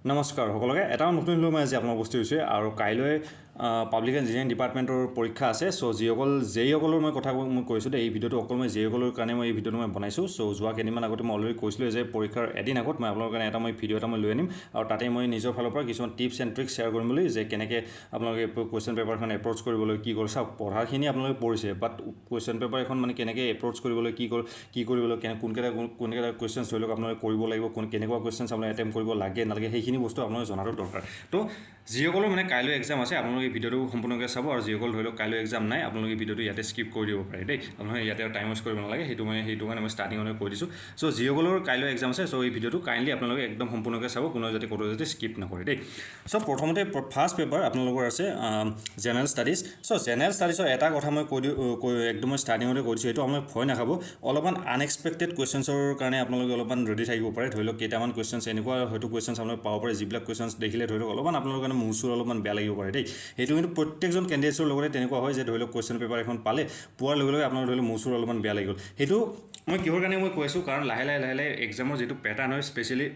নমস্কাৰ সকলোকে এটা নতুন লৈ মই আজি আপোনাৰ উপস্থিত হৈছে আৰু কাইলৈ পাব্লিক ইঞ্জিনিয়াৰিং ডিপাৰ্টমেণ্টৰ পৰীক্ষা আছে চ' যেইসকলৰ মই কথা মই কৈছোঁ এই ভিডিঅ'টো অকল মই যেইসকলৰ কাৰণে মই এই ভিডিঅ'টো মই বনাইছোঁ চ' যোৱা কেইদিনমান আগতে মই অলৰেডি কৈছিলোঁ যে পৰীক্ষাৰ এদিন আগত মই আপোনালোকৰ কাৰণে এটা ভিডিঅ' এটা মই লৈ আনিম আৰু তাতে মই নিজৰ ফালৰ পৰা কিছুমান টিপছ এণ্ড ট্ৰিক্স শ্বেয়াৰ কৰিম বুলি যে কেনেকৈ আপোনালোকে কুৱেশ্যন পেপাৰখন এপ্ৰ'চ কৰিবলৈ কি কৰি চাওক পঢ়াখিনি আপোনালোকে পঢ়িছে বাট কুৱেশ্যন পেপাৰ এখন মানে কেনেকৈ এপ্ৰ'চ কৰিবলৈ কি কৰিবলৈ কোনকেইটা কুৱেশ্যনছ ধৰি লওক আপোনালোকে কৰিব লাগিব কেনেকুৱা কুৱেশ্যনছ আপোনালোকে এটেম্প কৰিব লাগে নালাগে সেইখিনি বস্তু আপোনালোকে জনাটো দৰকাৰ তো যিসকলৰ মানে কাইলৈ এক্সাম আছে আপোনালোকে ভিডিঅ'টো সম্পূৰ্ণকৈ চাব আৰু যিসকল ধৰি লওক কাইলৈ এক্সাম নাই আপোনালোকে ভিডিঅ'টো ইয়াতে স্কিপ কৰি দিব পাৰে দেই আপোনালোকে ইয়াতে টাইম ৱেষ্ট কৰিব নালাগে সেইটো কাৰণে মই ষ্টাৰ্টিঙতে কৈ দিছোঁ চ' যিসকলৰ কাইলৈ এক্সাম আছে চ' এই ভিডিঅ'টো কাইণ্ডলি আপোনালোকে একদম সম্পূৰ্ণকৈ চাব কোনো যাতে স্কিপ নকৰে দেই চ' প্ৰথমতে ফাৰ্ষ্ট পেপাৰ আপোনালোকৰ আছে জেনেৰেল ষ্টাডিজ চ' জেনেৰেল ষ্টাডিজৰ এটা কথা মই একদম মই ষ্টাৰ্টিঙতে কৈ দিছোঁ সেইটো আপোনালোকে ভয় নাখাব অলপমান আনএক্সপেক্টেড কুৱেশ্যনছৰ কাৰণে আপোনালোকে অলপমান ৰেডি থাকিব পাৰে ধৰি লওক কেইটামান কুৱেশ্যনছ এনেকুৱা হয়তো কুৱেশ্যনছ আপোনালোকে পাব পাৰে যিবিলাক কুৱেশ্যনছ দেখিলে ধৰি লওক অলপমান আপোনালোকৰ কাৰণে মূৰ চুৰ অলপমান বেয়া লাগিব পাৰে দেই সেইটো কিন্তু প্ৰত্যেকজন কেণ্ডিডেটছৰ লগতে তেনেকুৱা হয় যে ধৰি লওক কুৱেশ্যন পেপাৰ এখন পালে পোৱাৰ লগে লগে আপোনাৰ ধৰি লওক মূৰ চুৰ অলপমান বেয়া লাগি গ'ল সেইটো মই কিহৰ কাৰণে মই কৈ আছোঁ কাৰণ লাহে লাহে এক্সামৰ যিটো পেটাৰ্ণ হয় স্পেচিয়েলি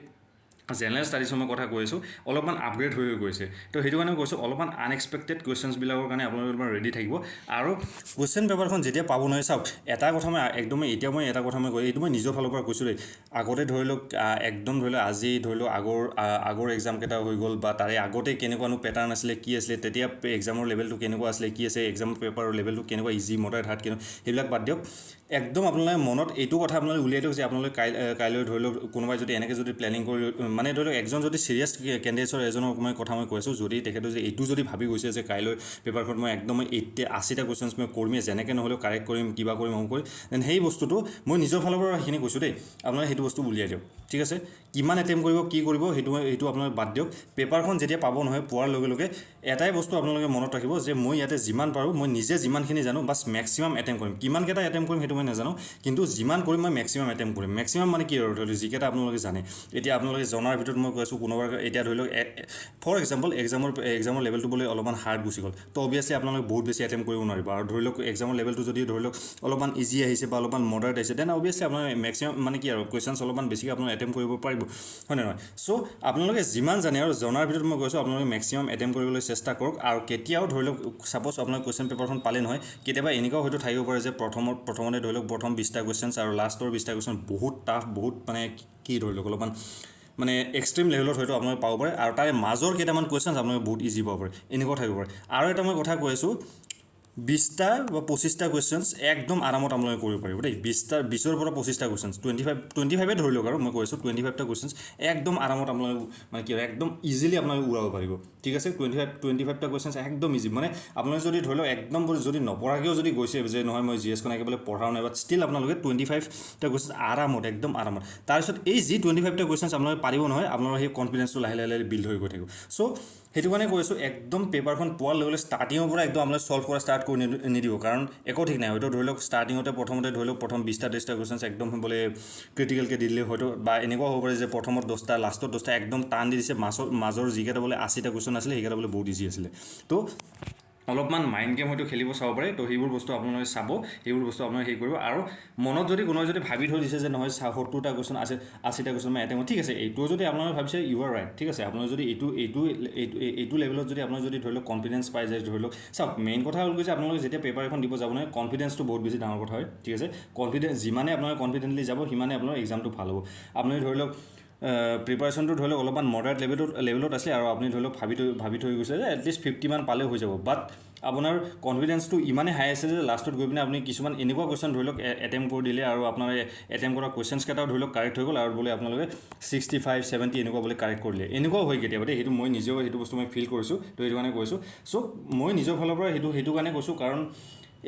জেনেৰেল ষ্টাডিজৰ মই কথা কৈ আছোঁ অলপমান আপগ্ৰেড হৈ গৈছে তো সেইটো কাৰণে কৈছোঁ অলপমান আনএক্সপেক্টেড কুৱেশ্যনছবিলাকৰ কাৰণে আপোনালোকে অলপমান ৰেডি থাকিব আৰু কুৱেশ্যন পেপাৰখন যেতিয়া পাব নহয় চাওক এটা কথা মই এতিয়া মই এটা কথা মই কৈ এইটো মই নিজৰ ফালৰ পৰা কৈছোঁ দেই আগতে ধৰি লওক একদম ধৰি লওক আজি ধৰি লওক আগৰ এক্সাম কেইটা হৈ গ'ল বা তাৰে আগতে কেনেকুৱানো পেটাৰ্ণ আছিলে কি আছিলে তেতিয়া এক্সামৰ লেভেলটো কেনেকুৱা আছিলে কি আছে এক্সামৰ পেপাৰৰ লেভেলটো কেনেকুৱা ইজি মডাৰেট হাৰ্ড কেনেকুৱা সেইবিলাক বাদ দিয়ক একদম আপোনালোকে মনত এইটো কথা আপোনালোকে উলিয়াই দিয়ক যে আপোনালোকে কাইলৈ ধৰি লওক কোনোবাই যদি এনেকৈ যদি প্লেনিং কৰি মানে ধৰি লওক একজন যদি চিৰিয়াছ কেণ্ডিডেটছৰ এজনৰ কথা মই কৈ আছোঁ যদি তেখেতে যে এইটো যদি ভাবি গৈছে যে কাইলৈ পেপাৰখন মই একদম 80টা কুৱেশ্যনছ মই কৰিমেই যেনেকৈ নহ'লেও কাৰেক্ট কৰিম কিবা কৰিম অমুক কৰিম দেন সেই বস্তুটো মই নিজৰ ফালৰ পৰা সেইখিনি কৈছোঁ দেই আপোনালোকে সেইটো বস্তু উলিয়াই দিয়ক ঠিক আছে কিমান এটেম্প কৰিব কি কৰিব সেইটো আপোনালোকে বাদ দিয়ক পেপাৰখন যেতিয়া পাব নহয় পোৱাৰ লগে লগে এটাই বস্তু আপোনালোকে মনত ৰাখিব যে মই ইয়াতে যিমান পাৰোঁ মই নিজে যিমানখিনি জানো বাছ মেক্সিমাম এটেম্প কৰিম কিমানকেইটা এটেম্প কৰিম সেইটো মই নাজানো কিন্তু যিমান কৰিম মই মেক্সিমাম এটেম্প কৰিম মেক্সিমাম মানে কি আৰু ধৰি লওক যিকেইটা আপোনালোকে জানে এতিয়া আপোনালোকে জনাৰ ভিতৰত মই কৈ আছোঁ কোনোবাৰ এতিয়া ধৰি লওক ফৰ এক্সাম্পল এক্সামৰ লেভেলটো বোলে অলপমান হাৰ্ড গুচি গ'ল তো অভিয়াছলি আপোনালোকে বহুত বেছি এটেম্প কৰিব নোৱাৰিব আৰু ধৰি লওক এক্সামৰ লেভেলটো যদি ধৰি লওক অলপমান ইজি আহিছে বা অলপমান মডাৰেট আহিছে দেন অভিয়াছলি আপোনালোকে মেক্সিমাম মানে কি আৰু কুৱেশ্যনছ অলপমান বেছিকৈ আপোনালোকে এটেম্প কৰিব পাৰিব হয় নে নহয় চ' আপোনালোকে যিমান জানে আৰু জনাৰ ভিতৰত মই কৈছোঁ আপোনালোকে মেক্সিমাম এটেম্প কৰিবলৈ চেষ্টা কৰক আৰু কেতিয়াও ধৰি লওক ছাপ'জ আপোনালোকে কুৱেশ্যন পেপাৰখন পালে নহয় কেতিয়াবা এনেকুৱাও হয়তো থাকিব পাৰে যে প্ৰথমতে ধৰি লওক প্ৰথম 20টা কুৱেশ্যনছ আৰু লাষ্টৰ 20টা কুৱেশ্যন বহুত টাফ বহুত মানে কি ধৰি লওক অলপমান মানে এক্সট্ৰিম লেভেলত হয়তো আপোনালোকে পাব পাৰে আৰু তাৰে মাজৰ কেইটামান কুৱেশ্যনছ আপোনালোকে বহুত ইজি পাব পাৰে এনেকুৱা থাকিব পাৰে আৰু এটা মই কথা কৈ আছোঁ 20টা বা 25টা কুৱেশ্যনছ একদম আৰামত আপোনালোকে কৰিব পাৰিব দেই 20ৰ পৰা 25টা কুৱেশ্যনছ 25 ধৰি লওক আৰু মই কৈছোঁ 25টা কুৱেশ্যনছ একদম আৰামত আপোনালোকে মানে কি একদম ইজিলি আপোনালোকে উৰাব পাৰিব ঠিক আছে 25টা কুৱেশ্যনছ একদম ইজি মানে আপোনালোকে যদি ধৰি লওক একদম যদি নপঢ়াকৈও যদি গৈছে যে নহয় মই জিএছখন একেবাৰে পঢ়াও নাই বাট ষ্টিল আপোনালোকে 25টা কুৱেশ্যনছ আৰামত একদম আৰামত তাৰপিছত এই যি 25টা কুৱেশ্যনছ আপোনালোকে পাৰিব নহয় আপোনালোকৰ সেই কনফিডেঞ্চটো লাহে লাহে বিল্ড হৈ গৈ থাকিব চ' সেইটো কাৰণে কৈছোঁ একদম পেপাৰখন পোৱাৰ লগে লগে ষ্টাৰ্টিঙৰ পৰা একদম আপোনালোকে ছল্ভ কৰা ষ্টাৰ্ট কৰি নিদিব কাৰণ একো ঠিক নাই হয়তো ধৰি লওক প্ৰথমতে ধৰি লওক প্ৰথম 20টা কুৱেশ্যনছ একদম বোলে ক্ৰিটিকেলকৈ দি দিলে হয়তো বা এনেকুৱাও হ'ব পাৰে যে প্ৰথমত 10টা লাষ্টত 10টা একদম টান দি দিছে মাজৰ যিকেইটা বোলে 80টা কুৱেশ্যন আছিলে সেইকেইটা বোলে বহুত ইজি আছিলে তো অলপমান মাইণ্ড গেম হয়তো খেলিব চাব পাৰে তো সেইবোৰ বস্তু আপোনালোকে চাব সেইবোৰ বস্তু আপোনালোকে হেৰি কৰিব আৰু মনত যদি কোনোবাই যদি ভাবি থৈ দিছে যে নহয় 70টা কুৱেশ্যন আছে 80টা কুৱেশ্যন মই এটেম্প ঠিক আছে এইটোও যদি আপোনালোকে ভাবিছে ইউ আৰ ৰাইট ঠিক আছে আপোনালোকে যদি এইটো লেভেলত যদি আপোনালোকে যদি ধৰি লওক কনফিডেঞ্চ পাই যায় ধৰি লওক চাওক মেইন কথা হ'ল যে আপোনালোকে যেতিয়া পেপাৰ এখন দিব যাব নহয় কনফিডেঞ্চটো বহুত বেছি ডাঙৰ কথা হয় ঠিক আছে যিমানে আপোনালোকে কনফিডেণ্টলি যাব সিমানে আপোনাৰ এক্সামটো ভাল হ'ব আপুনি ধৰি লওক প্ৰিপাৰেশ্যনটো ধৰি লওক অলপমান মডাৰেট লেভেলত আছিলে আৰু আপুনি ধৰি লওক ভাবি থৈ গৈছে যে এটলিষ্ট 50 মান পালে হৈ যাব বাট আপোনাৰ কনফিডেঞ্চটো ইমানেই হাই আছে যে লাষ্টত গৈ পিনে আপুনি কিছুমান এনেকুৱা কুৱেশ্যন ধৰি লওক এটেম্প কৰি দিলে আৰু আপোনাৰ এটেম্প কৰা কুৱেশ্যনছ কেইটাও ধৰি লওক কাৰেক্ট হৈ গ'ল আৰু বোলে আপোনালোকে 65, 70 এনেকুৱা বোলে কাৰেক্ট কৰিলে এনেকুৱাও হয় কেতিয়াবা দেই সেইটো মই নিজেও সেইটো বস্তু মই ফিল কৰিছোঁ তো সেইটো কাৰণে কৈছোঁ চ' মই নিজৰ ফালৰ পৰা সেইটো কাৰণে কৈছোঁ কাৰণ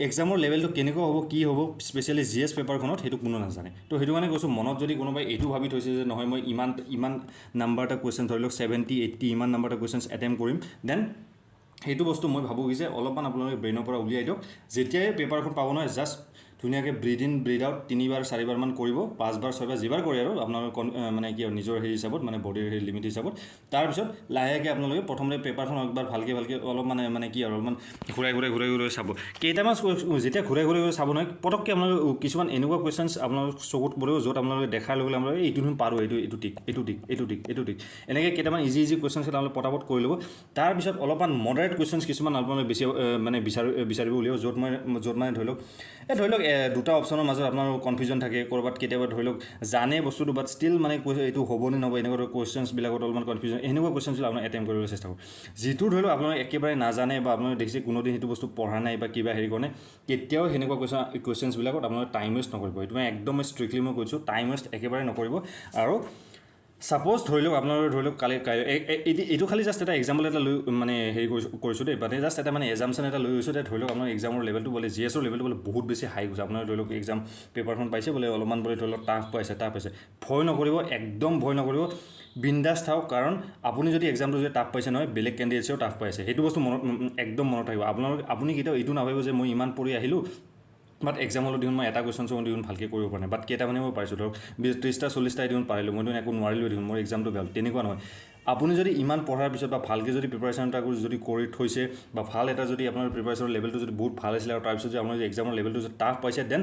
এক্সামৰ লেভেলটো কেনেকুৱা হ'ব কি হ'ব স্পেচিয়েলি জিএছ পেপাৰখনত সেইটো কোনো নাজানে তো সেইটো কাৰণে কৈছোঁ মনত যদি কোনোবাই এইটো ভাবি থৈছে যে নহয় মই ইমান নাম্বাৰ এটা কুৱেশ্যন ধৰি লওক 70, 80 ইমান নাম্বাৰ এটা কুৱেশ্যনছ এটেম্প কৰিম দেন সেইটো বস্তু মই ভাবোঁ যে অলপমান আপোনালোকে ব্ৰেইনৰ পৰা উলিয়াই দিয়ক যেতিয়াই পেপাৰখন পাব নহয় জাষ্ট ধুনীয়াকৈ ব্ৰিড ইন ব্ৰিড আউট 3বাৰ 4বাৰমান কৰিব, 5বাৰ 6বাৰ যিবাৰ কৰে আৰু আপোনালোকৰ মানে কি আৰু নিজৰ হেৰি হিচাপত মানে বডিৰ হেৰি লিমিট হিচাপত। তাৰপিছত লাহেকৈ আপোনালোকে প্ৰথমতে পেপাৰখন একবাৰ ভালকৈ অলপ মানে কি আৰু অলপমান ঘূৰাই চাব। কেইটামান যেতিয়া ঘূৰাই চাব নহয়, পটককৈ আপোনালোকে কিছুমান এনেকুৱা কুৱেশ্যনছ আপোনালোকৰ চকুত পৰিব য'ত আপোনালোকে দেখাৰ লগে লগে আপোনালোকে এইটো পাৰোঁ, এইটো টিক এনেকৈ কেইটামান ইজি কুৱেশ্যনছ আপোনালোকে পটাপট কৰি ল'ব। তাৰপিছত অলপমান মডাৰেট কুৱেশ্যনছ কিছুমান আপোনালোকে বেছি মানে বিচাৰিব উলিয়াব, য'ত মানে ধৰি লওক দুটা অপশ্যনৰ মাজত আপোনাৰ কনফিউজন থাকে, ক'ৰবাত কেতিয়াবা ধৰি লওক জানে বস্তুটো বাট ষ্টিল মানে এইটো হ'ব নে নহ'ব, এনেকুৱা কুৱেশ্যনছবিলাকত অলপমান কনফিউজন, এনেকুৱা কুৱেশ্যনছবিলাক আপোনাৰ এটেম্প কৰিবলৈ চেষ্টা কৰক। যিটো ধৰি লওক আপোনালোকে একেবাৰে নাজানে বা আপোনালোকে দেখিছে কোনোদিন সেইটো বস্তু পঢ়া নাই বা কিবা হেৰি কৰে, কেতিয়াও সেনেকুৱা কুৱেশ্যনছবিলাকত আপোনালোকে টাইম ৱেষ্ট নকৰিব। এইটো মই একদম ষ্ট্ৰিক্টলি মই কৈছোঁ, টাইম ৱেষ্ট একেবাৰে নকৰিব। আৰু ছাপ'জ ধৰি লওক আপোনালোকে ধৰি লওক কালি এইটো খালি জাষ্ট এটা এক্সাম্পল এটা লৈ মানে হেৰি কৰিছোঁ দেই, বাট জাষ্ট এটা মানে এজাম্পশ্যন এটা লৈ গৈছোঁ। ধৰি লওক আপোনাৰ এক্সামৰ লেভেলটো বোলে GSৰ লেভেলটো বোলে বহুত বেছি হাই গৈছে, আপোনাৰ ধৰি লওক এক্সাম পেপাৰখন পাইছে বোলে অলপমান বোলে ধৰি লওক টাফ পাইছে, ভয় নকৰিব, একদম ভয় নকৰিব, বিন্দাছ থাকক। কাৰণ আপুনি যদি এক্সামটো যদি টাফ পাইছে নহয়, বেলেগ কেণ্ডিডেটছেও টাফ পাইছে, সেইটো বস্তু একদম মনত থাকিব। আপুনি কেতিয়াও এইটো নাভাবিব যে মই ইমান পঢ়ি আহিলোঁ বাট এক্সামলৈ দেখোন মই এটা কুৱেশ্যন দেখোন ভালকৈ কৰিব পৰা নাই, বাট কেইটামানে মই পাৰিছোঁ, ধৰক 30টা 40টা দেখোন পাৰিলোঁ, মই দেখোন একো নোৱাৰিলোঁ দেখোন, মোৰ এক্সামটো বেয়া হ'ল, তেনেকুৱা নহয়। আপুনি যদি ইমান পঢ়াৰ পিছত বা ভালকৈ যদি প্ৰিপাৰেশ্যন এটা যদি কৰি থৈছে বা ভাল এটা যদি আপোনাৰ প্ৰিপাৰেশ্যনৰ লেভেলটো যদি বহুত ভাল আছিলে আৰু তাৰপিছত যদি আপোনাৰ যদি এক্সামৰ লেভেলটো যদি টাফ পাইছে, দেন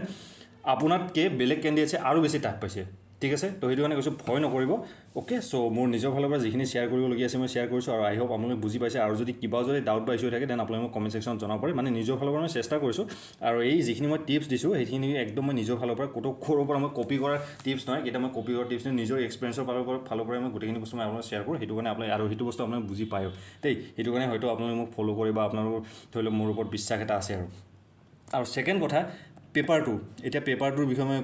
আপোনাতকৈ বেলেগ কেণ্ডিডেটছে আৰু বেছি টাফ পাইছে, ঠিক আছে। তো সেইটো কাৰণে কৈছোঁ ভয় নকৰিব। অ'কে, চ' মোৰ নিজৰ ফালৰ পৰা যিখিনি শ্বেয়াৰ কৰিবলগীয়া আছে মই শ্বেয়াৰ কৰিছোঁ, আৰু আই হোপ আপোনালোকে বুজি পাইছে। আৰু যদি কিবা যদি ডাউট বা ইছ্যু থাকে দেন আপোনালোকে মোক কমেণ্ট ছেকশ্যনত জনাব পাৰে। মানে নিজৰ ফালৰ পৰা মই চেষ্টা কৰিছোঁ, আৰু এই যিখিনি মই টিপছ দিছোঁ সেইখিনি একদম মই নিজৰ ফালৰ পৰা ক'ৰ পৰা মই কপি কৰাৰ টিপছ নহয়, কেতিয়া মই কপি কৰাৰ টিপছ নহয়, নিজৰ এক্সপিৰিয়েঞ্চৰ ফালৰ পৰা মই গোটেইখিনি বস্তু মই আপোনালোকক শ্বেয়াৰ কৰোঁ। সেইটো কাৰণে আপোনালোকে আৰু সেইটো বস্তু আপোনালোকে বুজি পায় দেই, সেইটো কাৰণে হয়তো আপোনালোকে মোক ফ'ল' কৰি বা আপোনালোকৰ ধৰি লওক মোৰ ওপৰত বিশ্বাস এটা আছে। আৰু ছেকেণ্ড কথা, পেপাৰটো, এতিয়া পেপাৰটোৰ বিষয়ে মই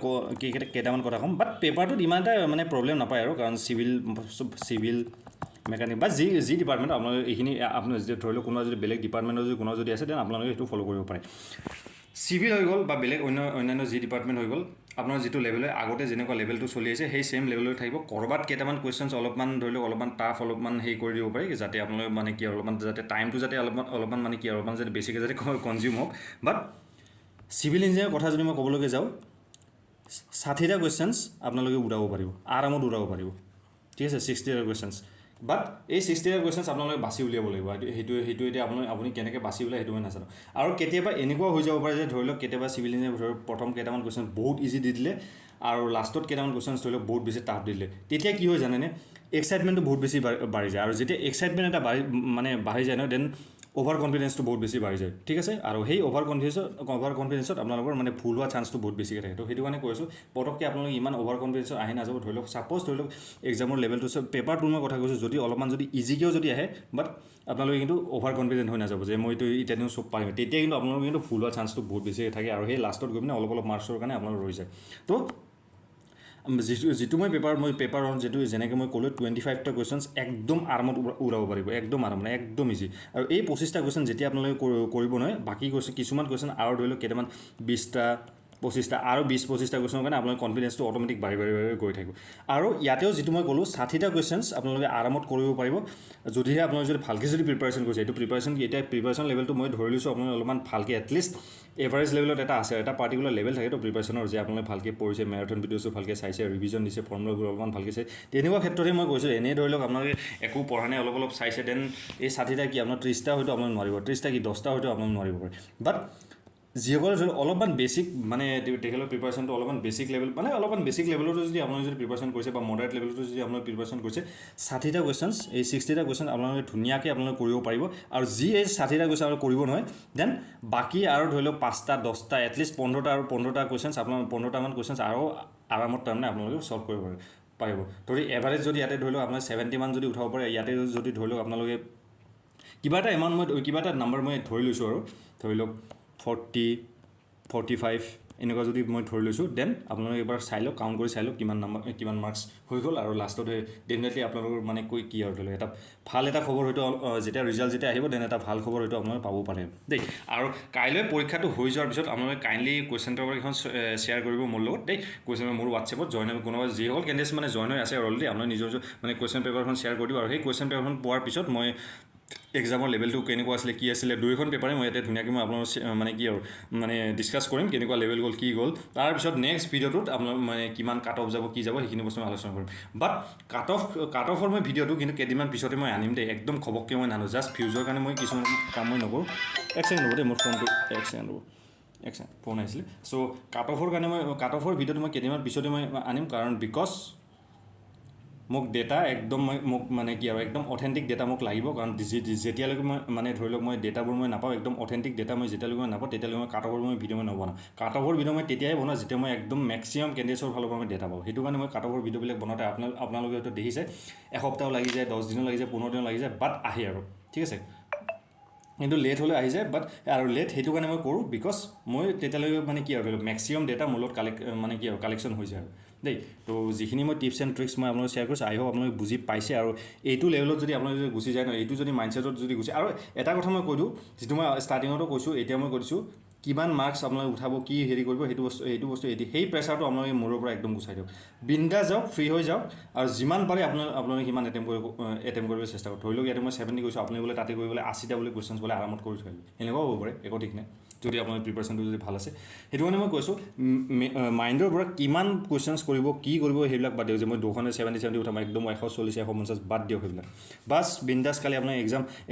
কেইটামান কথা ক'ম, বাট পেপাৰটোত ইমান এটা মানে প্ৰব্লেম নাপায় আৰু, কাৰণ চিভিল মেকানিক বা যি ডিপাৰ্টমেণ্ট আপোনালোকে এইখিনি আপোনাৰ ধৰি লওক কোনোবা যদি বেলেগ ডিপাৰ্টমেণ্টৰ যদি কোনোবা যদি আছে দেন আপোনালোকে সেইটো ফ'ল' কৰিব পাৰে। চিভিল হৈ গ'ল বা বেলেগ অন্যান্য যি ডিপাৰ্টমেণ্ট হৈ গ'ল, আপোনাৰ যিটো লেভেল হয় আগতে যেনেকুৱা লেভেলটো চলি আছে সেই ছেইম লেভেলত থাকিব। ক'ৰবাত কেইটামান কুৱেশ্যনছ অলপমান ধৰি লওক অলপমান টাফ অলপমান হেৰি কৰি দিব পাৰি, যাতে আপোনালোকে মানে কি অলপমান যাতে টাইমটো যাতে অলপমান মানে কি অলপমান যাতে বেছিকৈ যাতে কনজিউম হওক। বাট চিভিল ইঞ্জিনিয়াৰৰ কথা যদি মই ক'বলৈকে যাওঁ, 60টা কুৱেশ্যনছ আপোনালোকে উৰাব পাৰিব, আৰামত উৰাব পাৰিব, ঠিক আছে, 60টা কুৱেশ্যনছ। বাট এই 60টা কুৱেশ্যনছ আপোনালোকে বাছি উলিয়াব লাগিব। সেইটো এতিয়া আপুনি কেনেকৈ বাছি উলিয়াই সেইটো মই নাজানো। আৰু কেতিয়াবা এনেকুৱা হৈ যাব পাৰে যে ধৰি লওক কেতিয়াবা চিভিল ইঞ্জিনিয়াৰ ধৰি লওক প্ৰথম কেইটামান কুৱেশ্যন বহুত ইজি দি দিলে আৰু লাষ্টত কেইটামান কুৱেশ্যনছ ধৰি লওক বহুত বেছি টাফ দি দিলে, তেতিয়া কি হয় জানেনে, এক্সাইটমেণ্টটো বহুত বেছি বাঢ়ি যায়। আৰু যেতিয়া এক্সাইটমেণ্ট এটা বাঢ়ি যায় ন, দেন অভাৰ কনফিডেঞ্চটো বহুত বেছি বাঢ়ি যায়, ঠিক আছে। আৰু সেই অভাৰ কনফিডেঞ্চত আপোনালোকৰ মানে ভুল হোৱা চান্সটো বহুত বেছিকৈ থাকে। তো সেইটো কাৰণে কৈছোঁ, পটককৈ আপোনালোকে ইমান অভাৰ কনফিডেঞ্চত আহি নাযাব। ধৰি লওক ছাপ'জ ধৰি লওক এক্সামৰ লেভেলটো পেপাৰটো মই কথা কৈছোঁ, যদি অলপমান যদি ইজিকৈও যদি আহে, বাট আপোনালোকে কিন্তু অভাৰ কনফিডেণ্ট হৈ নাযাব যে মইতো এতিয়া চব পাৰিম, তেতিয়া কিন্তু আপোনালোকে কিন্তু ভুল হোৱা চান্সটো বহুত বেছিকৈ থাকে, আৰু সেই লাষ্টত গৈ পিনে অলপ মাৰ্কছৰ কাৰণে আপোনালোক ৰৈ যায়। তো যিটো মই পেপাৰৰ যেনেকৈ মই ক'লোঁ 25টা কুৱেশ্যনছ একদম আৰামত উৰাব পাৰিব, একদম আৰাম মানে একদম ইজি। আৰু এই 25টা কুৱেশ্যন যেতিয়া আপোনালোকে কৰিব নহয়, বাকী কিছুমান কুৱেশ্যন আৰু ধৰি লওক কেইটামান 20টা 25টা আৰু 20-25টা কুৱেশ্যনৰ কাৰণে আপোনালোকৰ কনফিডেঞ্চটো অট'মেটিক বাঢ়ি গৈ থাকিব। আৰু ইয়াতেও যিটো মই ক'লোঁ 60টা কুৱেশ্যনছ আপোনালোকে আৰামত কৰিব পাৰিব, যদিহে আপোনালোকে যদি ভালকৈ যদি প্ৰিপাৰেশ্যন কৰিছে। এইটো প্ৰিপাৰেশ্যন লেভেলটো মই ধৰি লৈছোঁ আপোনালোকে অলপমান ভালকৈ এটলিষ্ট এভাৰেজ লেভেলত এটা আছে, এটা পাৰ্টিকুলাৰ লেভেল থাকে তো প্ৰিপাৰেশ্যনৰ, যে আপোনালোকে ভালকৈ পঢ়িছে, মেৰাথন ভিডিঅ'টো ভালকৈ চাইছে, ৰিভিজন দিছে, ফৰ্মুলাবোৰ অলপমান ভালকৈ চাইছে, তেনেকুৱা ক্ষেত্ৰতে মই কৈছোঁ। এনেই ধৰি লওক আপোনালোকে একো পঢ়া নাই, অলপ চাইছে, দেন এই 60টা কি আপোনাৰ 30টা হয়তো আপোনালোকে নোৱাৰিব, 30টা কি 10টা হয়তো আপোনালোকে নোৱাৰিব পাৰে। বাট যিসকলে ধৰি লওক অলপমান বেছিক মানে তেখেতৰ প্ৰিপাৰেশ্যনটো অলপমান বেছিক লেভেলতো যদি আপোনালোকে যদি প্ৰিপাৰেশ্যন কৰিছে বা মডাৰেট লেভেলতো যদি আপোনালোকে প্ৰিপাৰেশ্যন কৰিছে, 60টা কুৱেশ্যনছ এই 60টা কুৱেশ্যন আপোনালোকে ধুনীয়াকৈ আপোনালোকে কৰিব পাৰিব। আৰু যি এই 60টা কুৱেশ্যন আৰু কৰিব নহয়, দেন বাকী আৰু ধৰি লওক 5টা 10টা এটলিষ্ট 15টা কুৱেশ্যনছ আপোনাৰ 15টামান কুৱেশ্যনছ আৰু আৰামত তাৰমানে আপোনালোকে চল্ভ কৰিব পাৰিব। ধৰি এভাৰেজ যদি ইয়াতে ধৰি লওক আপোনাৰ 70 মান যদি উঠাব পাৰে, ইয়াতে যদি ধৰি লওক আপোনালোকে কিবা এটা নাম্বাৰ মই ধৰি লৈছোঁ, আৰু ধৰি লওক 40, 45 এনেকুৱা যদি মই ধৰি লৈছোঁ, দেন আপোনালোকে এবাৰ চাই লওক, কাউণ্ট কৰি চাই লওক কিমান মাৰ্কছ হৈ গ'ল। আৰু লাষ্টত ডেফিনেটলি আপোনালোকৰ মানে কি আৰু ধৰি লওক এটা ভাল এটা খবৰ হয়তো যেতিয়া ৰিজাল্ট আহিব, দেন এটা ভাল খবৰ হয়তো আপোনালোকে পাব পাৰে দেই। আৰু কাইলৈ পৰীক্ষাটো হৈ যোৱাৰ পিছত আপোনালোকে কাইণ্ডলি কুৱেশ্যন পেপাৰকেইখন শ্বেয়াৰ কৰিব মোৰ লগত দেই। কুৱেশ্যন মোৰ হোৱাটছএপত জইন হৈ কোনোবা যিসকল কেণ্ডিডেটছ মানে জইন হৈ আছে অলৰেডি, আপোনালোকে নিজৰ মানে কুৱেশ্যন পেপাৰখন শ্বেয়াৰ কৰি দিব। আৰু সেই কুৱেশ্যন পেপাৰখন পোৱাৰ পিছত মই এক্সামৰ লেভেলটো কেনেকুৱা আছিলে কি আছিলে দুইখন পেপাৰে মই ইয়াতে ধুনীয়াকৈ মই আপোনালোক মানে কি আৰু মানে ডিছকাছ কৰিম কেনেকুৱা লেভেল গ'ল কি গ'ল তাৰপিছত নেক্সট ভিডিঅ'টোত আপোনালোক মানে কিমান কাট অফ যাব কি যাব সেইখিনি বস্তু মই আলোচনা কৰিম বাট কাট অফৰ মই ভিডিঅ'টো কিন্তু কেইদিনমান পিছতে মই আনিম দেই একদম খবককৈ মই নানো জাষ্ট ভিউজৰ কাৰণে মই কিছুমান কাম মই নকৰোঁ এক ছেকেণ্ড ৰ'ব দেই মোৰ ফোনটো এক ছেকেণ্ড ৰ'ব এক ছেকেণ্ড ফোন আহিছিলে চ' কাট অফৰ কাৰণে মই কাট অফৰ ভিডিঅ'টো মই কেইদিনমান পিছতে মই আনিম কাৰণ বিকজ মোক ডেটা একদম মোক মানে কি আৰু একদম অথেণ্টিক ডেটা মোক লাগিব কাৰণ যেতিয়ালৈকে মই মানে ধৰি লওক মই ডেটাবোৰ মই নাপাওঁ একদম অথেণ্টিক ডেটা মই যেতিয়ালৈকে মই নাপাওঁ তেতিয়ালৈকে মই কাট অফৰ মই ভিডিঅ' মই নবনাওঁ কাট অফৰ ভিডিঅ' মই তেতিয়াই বনাওঁ যেতিয়া মই একদম মেক্সিমাম কেণ্ডিডেটছৰ ফালৰ পৰা মই ডেটা পাওঁ সেইটো কাৰণে মই কাট অফৰ ভিডিঅ'বিলাক বনাওঁতে আপোনালোকে হয়তো দেখিছে এসপ্তাহ লাগি যায় 10 দিনো লাগি যায় 15 দিনো লাগি যায় বাট আহে আৰু ঠিক আছে কিন্তু লেট হ'লে আহি যায় বাট আৰু লেট সেইটো কাৰণে মই কৰোঁ বিকজ মই তেতিয়ালৈকে মানে কি আৰু ধৰি লওক মেক্সিমাম ডেটা মোৰ লগত মানে কি আৰু কালেকশ্যন হৈ যায় আৰু দেই তো যিখিনি মই টিপছ এণ্ড ট্ৰিক্স মই আপোনালোকে শ্বেয়াৰ কৰিছোঁ আই হোপ আপোনালোকে বুজি পাইছে আৰু এইটো লেভেলত যদি আপোনালোকে যদি গুচি যায় ন এইটো যদি মাইণ্ডছেটত যদি গুচি আৰু এটা কথা মই কৈ দিওঁ যিটো মই ষ্টাৰ্টিঙতো কৈছোঁ এতিয়া মই কৈছোঁ কিমান মাৰ্কছ আপোনালোকে উঠাব কি হেৰি কৰিব সেইটো বস্তু সেই প্ৰেছাৰটো আপোনালোকে মূৰৰ পৰা একদম গুচাই দিয়ক বিন্দাছ যাওক ফ্ৰী হৈ যাওক আৰু যিমান পাৰে আপোনালোকে সিমান এটেম্প কৰিবলৈ চেষ্টা কৰক ধৰি লওক ইয়াতে মই 70 কৈছোঁ আপুনি বোলে তাতে কৰিবলৈ 80টা বোলে কুৱেশ্যনছ বোলে আৰামত কৰি থৈ আহিব এনেকুৱাও হ'ব পাৰে একো ঠিক নাই যদি আপোনাৰ প্ৰিপাৰেশ্যনটো যদি ভাল আছে সেইটো কাৰণে মই কৈছোঁ মাইণ্ডৰ পৰা কিমান কুৱেশ্যনছ কৰিব কি কৰিব সেইবিলাক বাদ দিয়ক যে মই 270 উঠাম একদম 140 150 বাদ দিয়ক সেইবিলাক বাছ বিন্দাছ কালি আপোনাৰ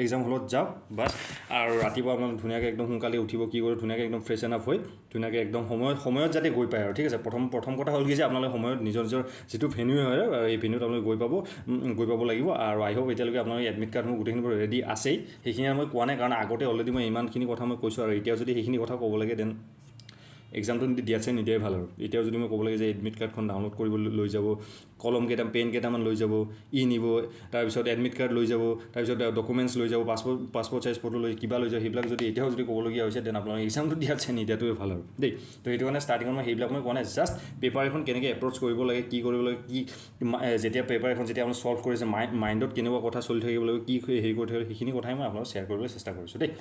এক্সাম হলত যাওক বাছ আৰু ৰাতিপুৱা আপোনালোক ধুনীয়াকৈ একদম সোনকালে উঠিব কি কৰিব ধুনীয়াকৈ একদম ফ্ৰেছ এণ্ড আপ হৈ ধুনীয়াকৈ একদম সময়ত যাতে গৈ পায় আৰু ঠিক আছে প্ৰথম কথা হ'ল কি যে আপোনালোকে সময়ত নিজৰ যিটো ভেন্যু হয় আৰু এই ভেন্যুত আপোনালোকে গৈ পাব লাগিব আৰু আই হোপ এতিয়ালৈকে আপোনালোকে এডমিট কাৰ্ডসমূহ গোটেইখিনিবোৰ ৰেডি আছেই সেইখিনি মই কোৱা নাই কাৰণ আগতে অলৰেডি মই ইমানখিনি কথা মই কৈছোঁ আৰু এতিয়াও যদি সেইখিনি কথা ক'ব লাগে দেন এক্সামটো দিয়াছে নিদিয়াই ভাল আৰু এতিয়াও যদি মই ক'ব লাগে যে এডমিট কাৰ্ডখন ডাউনলোড কৰিব লৈ যাব পেন কেইটামান লৈ যাব নিব তাৰপিছত এডমিট কাৰ্ড লৈ যাব তাৰপিছত ডকুমেণ্টছ লৈ যাব পাছপৰ্ট চাইজ ফটো লৈ কিবা লৈ যাব সেইবিলাক যদি এতিয়াও যদি ক'বলগীয়া হৈছে দেন আপোনালোকে এক্সামটো দিয়াছে নিদিয়াটোৱে ভাল আৰু দেই তো সেইটো কাৰণে ষ্টাৰ্টিঙত মই সেইবিলাক মই কোৱা নাই জাষ্ট পেপাৰ এখন কেনেকৈ এপ্ৰ'চ কৰিব লাগে কি কৰিব লাগে কি যেতিয়া পেপাৰ এখন যেতিয়া আপুনি ছল্ভ কৰিছে মাইণ্ডত কেনেকুৱা কথা চলি থাকিব লাগে কি হেৰি কৰি থাকিব সেইখিনি কথাই মই আপোনালোক শ্বেয়াৰ কৰিবলৈ চেষ্টা কৰিছোঁ দেই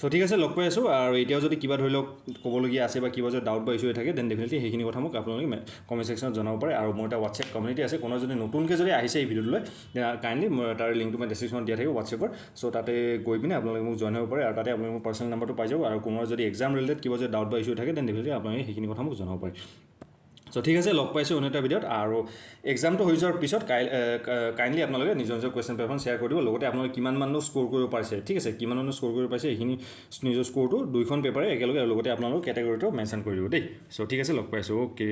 চ' ঠিক আছে লগ পাই আছোঁ আৰু এতিয়াও যদি কিবা ধৰি লওক ক'বলগীয়া আছে বা কিবা যদি ডাউট বা ইছ্যু হৈ থাকে দেন ডেফিনেটলি সেইখিনি কথা মোক আপোনালোকে কমেণ্ট ছেকশ্যনত জনাব পাৰে আৰু মোৰ এটা হোৱাটছএপ কমিউনিটি আছে কোনো যদি নতুনকৈ যদি আহিছে এই ভিডিঅ'টোলৈ কাইণ্ডলি মই তাৰ লিংকটো মই ডেছক্ৰিপশ্যনত দিয়া থাকিব হোৱাটছএপৰ চ' তাতে গৈ পিনে আপোনালোকে মোক জইন হ'ব পাৰে আৰু তাতে আপোনালোকে মোৰ পাৰ্চনেল নাম্বাৰটো পাই যাব আৰু কোনো যদি এক্সাম ৰিলেটেড কিবা যদি ডাউট বা ইছ্যু থাকে দেন ডেফিনেটলি আপোনালোকে সেইখিনি কথা মোক জনাব পাৰে চ' ঠিক আছে লগ পাইছোঁ অন্য এটা ভিডিঅ'ত আৰু এক্সামটো হৈ যোৱাৰ পিছত কাইণ্ডলি আপোনালোকে নিজৰ কুৱেশ্যন পেপাৰখন শ্বেয়াৰ কৰি দিব লগতে আপোনালোকে কিমান মানুহ স্ক'ৰ কৰিব পাৰিছে ঠিক আছে কিমান মানুহ স্ক'ৰ কৰিব পাৰিছে সেইখিনি নিজৰ স্ক'ৰটো দুইখন পেপাৰে একেলগে আৰু লগতে আপোনালোকৰ কেটেগৰীটো মেনশ্যন কৰি দিব দেই চ' ঠিক আছে লগ পাইছোঁ অ'কে